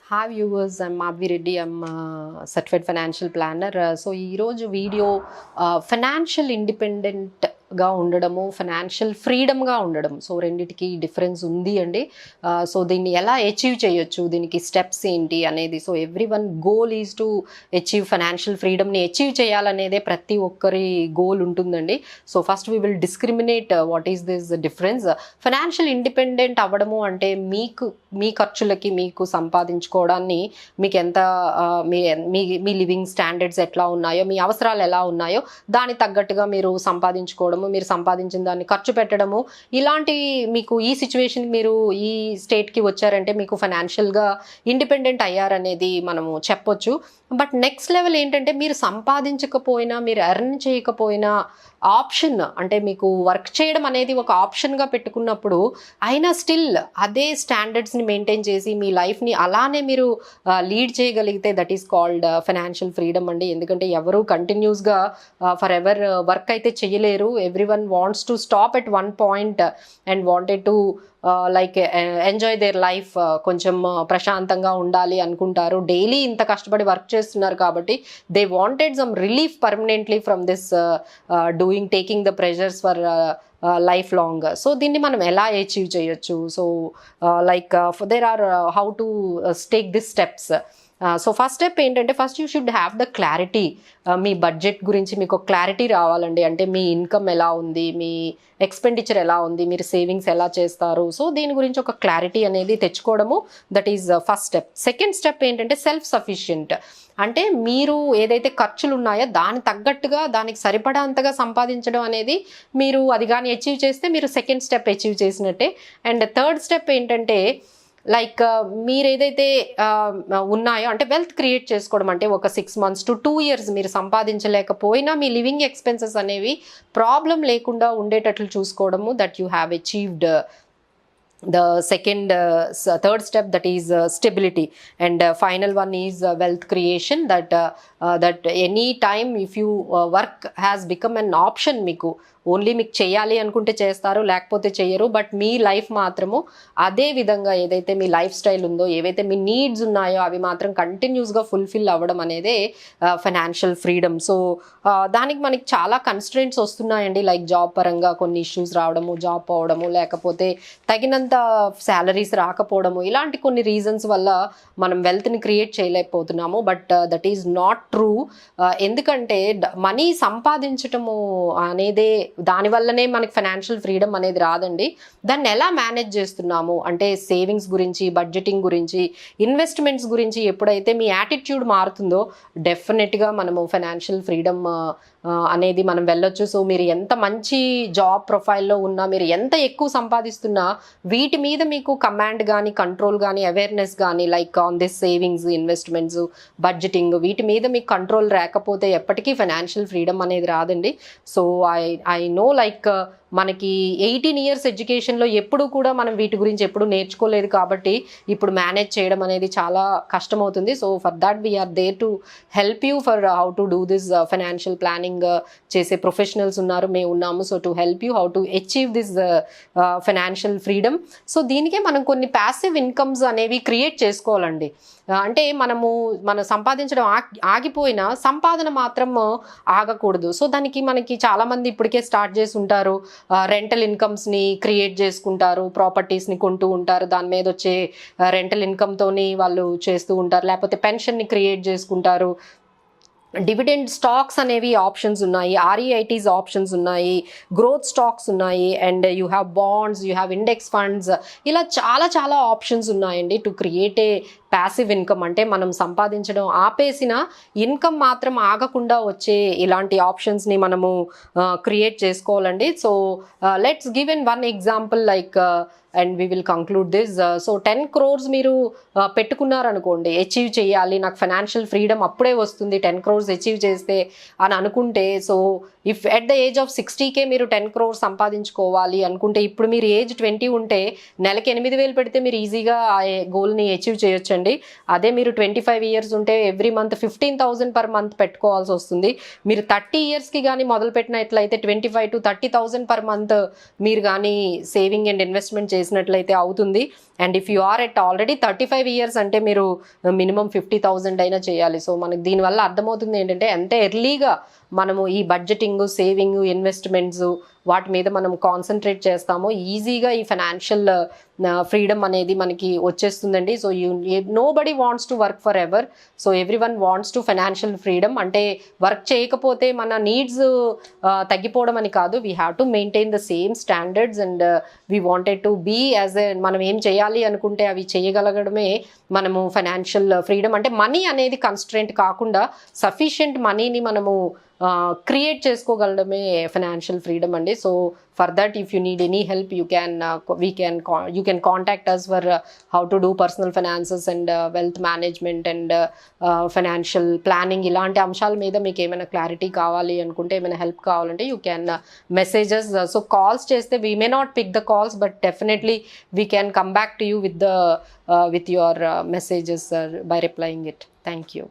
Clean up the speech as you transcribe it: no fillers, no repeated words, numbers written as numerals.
Hi viewers, I'm Madhavi Reddy. I'm a certified financial planner. So ee roju video financial independent గా ఉండడము, financial ఫ్రీడమ్గా ఉండడం, so రెండిటికి difference ఉంది అండి. So దీన్ని ఎలా అచీవ్ చేయొచ్చు, దీనికి స్టెప్స్ ఏంటి అనేది, so everyone goal is to achieve financial ఫ్రీడమ్ని అచీవ్ చేయాలనేదే ప్రతి ఒక్కరి గోల్ ఉంటుందండి. So first we will discriminate what is this difference. Financial independent అవ్వడము అంటే మీ ఖర్చులకి మీకు సంపాదించుకోవడాన్ని, మీకు ఎంత మీ మీ లివింగ్ స్టాండర్డ్స్ ఎట్లా ఉన్నాయో, మీ అవసరాలు ఎలా ఉన్నాయో దానికి తగ్గట్టుగా మీరు సంపాదించుకోవడం, మీరు సంపాదించిన దాన్ని ఖర్చు పెట్టడము, ఇలాంటి మీకు ఈ సిచ్యువేషన్ మీరు ఈ స్టేట్కి వచ్చారంటే మీకు ఫైనాన్షియల్గా ఇండిపెండెంట్ అయ్యారనేది మనము చెప్పొచ్చు. బట్ నెక్స్ట్ లెవెల్ ఏంటంటే మీరు సంపాదించకపోయినా, మీరు ఎర్న్ చేయకపోయినా ఆప్షన్, అంటే మీకు వర్క్ చేయడం అనేది ఒక ఆప్షన్గా పెట్టుకున్నప్పుడు అయినా స్టిల్ అదే స్టాండర్డ్స్ని మెయింటైన్ చేసి మీ లైఫ్ని అలానే మీరు లీడ్ చేయగలిగితే that is called financial freedom అండి. ఎందుకంటే ఎవరు కంటిన్యూస్గా ఫర్ ఎవర్ వర్క్ అయితే చేయలేరు. Every one wants to stop at one point and wanted to like enjoy their life, కొంచెం ప్రశాంతంగా ఉండాలి అనుకుంటారు. డైలీ ఇంత కష్టపడి వర్క్ చేస్తున్నారు కాబట్టి they wanted some relief permanently from this doing, taking the pressures for life long. So దీన్ని మనం ఎలా అచీవ్ చేయొచ్చు? So like there are how to take this steps. So first step ఏంటంటే, first you should have the clarity. మీ budget గురించి మీకు clarity రావాలండి. అంటే మీ ఇన్కమ్ ఎలా ఉంది, మీ ఎక్స్పెండిచర్ ఎలా ఉంది, మీరు సేవింగ్స్ ఎలా చేస్తారు, సో దీని గురించి ఒక క్లారిటీ అనేది తెచ్చుకోవడము, that is first step. Second step ఏంటంటే సెల్ఫ్ సఫిషియెంట్. అంటే మీరు ఏదైతే ఖర్చులు ఉన్నాయో దాని తగ్గట్టుగా, దానికి సరిపడా సంపాదించడం అనేది, మీరు అది కానీ అచీవ్ చేస్తే మీరు సెకండ్ స్టెప్ అచీవ్ చేసినట్టే. అండ్ థర్డ్ స్టెప్ ఏంటంటే లైక్ మీరు ఏదైతే ఉన్నాయో అంటే వెల్త్ క్రియేట్ చేసుకోవడం. అంటే ఒక 6 months to 2 years మీరు సంపాదించలేకపోయినా మీ లివింగ్ ఎక్స్పెన్సెస్ అనేవి ప్రాబ్లం లేకుండా ఉండేటట్లు చూసుకోవడము, that you have achieved the second third step, that is stability. And final one is wealth creation, that any time if you work has become an option, మీకు only మీకు చేయాలి అనుకుంటే చేస్తారు, లేకపోతే చేయరు. బట్ మీ లైఫ్ మాత్రము అదే విధంగా ఏదైతే మీ లైఫ్ స్టైల్ ఉందో, ఏవైతే మీ నీడ్స్ ఉన్నాయో అవి మాత్రం కంటిన్యూస్గా ఫుల్ఫిల్ అవ్వడం అనేదే ఫైనాన్షియల్ ఫ్రీడమ్. సో దానికి మనకి చాలా కన్స్ట్రెంట్స్ వస్తున్నాయండి. లైక్ జాబ్ పరంగా కొన్ని ఇష్యూస్ రావడము, జాబ్ పోవడము, లేకపోతే తగినంత శాలరీస్ రాకపోవడము, ఇలాంటి కొన్ని రీజన్స్ వల్ల మనం వెల్త్ని క్రియేట్ చేయలేకపోతున్నాము. But that is not true. ఎందుకంటే మనీ సంపాదించటము అనేదే, దానివల్లనే మనకి ఫైనాన్షియల్ ఫ్రీడమ్ అనేది రాదండి. దాన్ని ఎలా మేనేజ్ చేస్తున్నాము అంటే సేవింగ్స్ గురించి, బడ్జెటింగ్ గురించి, ఇన్వెస్ట్మెంట్స్ గురించి ఎప్పుడైతే మీ యాటిట్యూడ్ మారుతుందో డెఫినెట్గా మనము ఫైనాన్షియల్ ఫ్రీడమ్ అనేది మనం వెళ్ళొచ్చు. సో మీరు ఎంత మంచి జాబ్ ప్రొఫైల్లో ఉన్నా, మీరు ఎంత ఎక్కువ సంపాదిస్తున్నా, వీటి మీద మీకు కమాండ్ కానీ, కంట్రోల్ కానీ, అవేర్నెస్ కానీ, like on this savings, investments, budgeting, వీటి మీద మీకు కంట్రోల్ రాకపోతే ఎప్పటికీ ఫైనాన్షియల్ ఫ్రీడమ్ అనేది రాదండి. సో ఐ నో లైక్ మనకి 18 years ఎడ్యుకేషన్లో ఎప్పుడు కూడా మనం వీటి గురించి ఎప్పుడు నేర్చుకోలేదు కాబట్టి ఇప్పుడు మేనేజ్ చేయడం అనేది చాలా కష్టమవుతుంది. So for that we're there to help you for how to do this. Financial planning చేసే ప్రొఫెషనల్స్ ఉన్నారు, మేము ఉన్నాము. So to help you how to achieve this financial freedom. So దీనికే మనం కొన్ని ప్యాసివ్ ఇన్కమ్స్ అనేవి క్రియేట్ చేసుకోవాలండి. అంటే మనం సంపాదించడం ఆగిపోయినా సంపాదన మాత్రం ఆగకూడదు. సో దానికి మనకి చాలామంది ఇప్పటికే స్టార్ట్ చేసి ఉంటారు. రెంటల్ ఇన్కమ్స్ని క్రియేట్ చేసుకుంటారు, ప్రాపర్టీస్ని కొంటూ ఉంటారు, దాని మీద వచ్చే రెంటల్ ఇన్కమ్తోని వాళ్ళు చేస్తూ ఉంటారు. లేకపోతే పెన్షన్ని క్రియేట్ చేసుకుంటారు. డివిడెండ్ స్టాక్స్ అనేవి ఆప్షన్స్ ఉన్నాయి, ఆర్ఈఐటీస్ ఆప్షన్స్ ఉన్నాయి, గ్రోత్ స్టాక్స్ ఉన్నాయి, and you have bonds, you have index funds, ఇలా చాలా చాలా ఆప్షన్స్ ఉన్నాయండి to create a passive income. అంటే మనం సంపాదించడం ఆపేసిన ఇన్కమ్ మాత్రం ఆగకుండా వచ్చే ఇలాంటి ఆప్షన్స్ని మనము క్రియేట్ చేసుకోవాలండి. So let's give in one example like and we will conclude this. So 10 crores మీరు పెట్టుకున్నారనుకోండి, అచీవ్ చేయాలి, నాకు ఫైనాన్షియల్ ఫ్రీడమ్ అప్పుడే వస్తుంది 10 crores అచీవ్ చేస్తే అని అనుకుంటే, so if at the age of 60K మీరు 10 crores సంపాదించుకోవాలి అనుకుంటే, ఇప్పుడు మీరు ఏజ్ 20 ఉంటే నెలకి 8,000 పెడితే మీరు ఈజీగా ఆ గోల్ని అచీవ్ చేయొచ్చండి. అదే మీరు 25 years ఉంటే ఎవ్రీ మంత్ 15,000 per month పెట్టుకోవాల్సి వస్తుంది. మీరు 30 yearsకి కానీ మొదలుపెట్టినట్లయితే 25,000 to 30,000 per month మీరు కానీ సేవింగ్ అండ్ ఇన్వెస్ట్మెంట్ చేసినట్లయితే అవుతుంది. And if you are at already 35 years అంటే మీరు మినిమం 50,000 అయినా చేయాలి. సో మనకి దీనివల్ల అర్థమవుతుంది ఏంటంటే ఎంత ఎర్లీగా మనము ఈ బడ్జెటింగ్, సేవింగ్, ఇన్వెస్ట్మెంట్స్ వాటి మీద మనం కాన్సన్ట్రేట్ చేస్తామో ఈజీగా ఈ ఫైనాన్షియల్ ఫ్రీడమ్ అనేది మనకి వచ్చేస్తుందండి. So nobody wants to work forever. So everyone wants to financial freedom. అంటే వర్క్ చేయకపోతే మన నీడ్స్ తగ్గిపోవడం అని కాదు. We have to maintain the same standards and we wanted to be as a, మనం ఏం చేయాలి అనుకుంటే అవి చేయగలగడమే మనము ఫైనాన్షియల్ ఫ్రీడమ్. అంటే మనీ అనేది కన్స్ట్రెంట్ కాకుండా సఫిషియంట్ మనీని మనము క్రియేట్ చేసుకోగలడమే ఫైనాన్షియల్ ఫ్రీడమ్ అండి. So for that if you need any help you can contact us for how to do personal finances and wealth management and financial planning. ఇలాంటి అంశాల మీద మీకు ఏమైనా క్లారిటీ కావాలి అనుకుంటే, ఏమైనా హెల్ప్ కావాలంటే you can messages. So calls చేస్తే we may not pick the calls, but definitely we can come back to you with your messages by replying it. Thank you.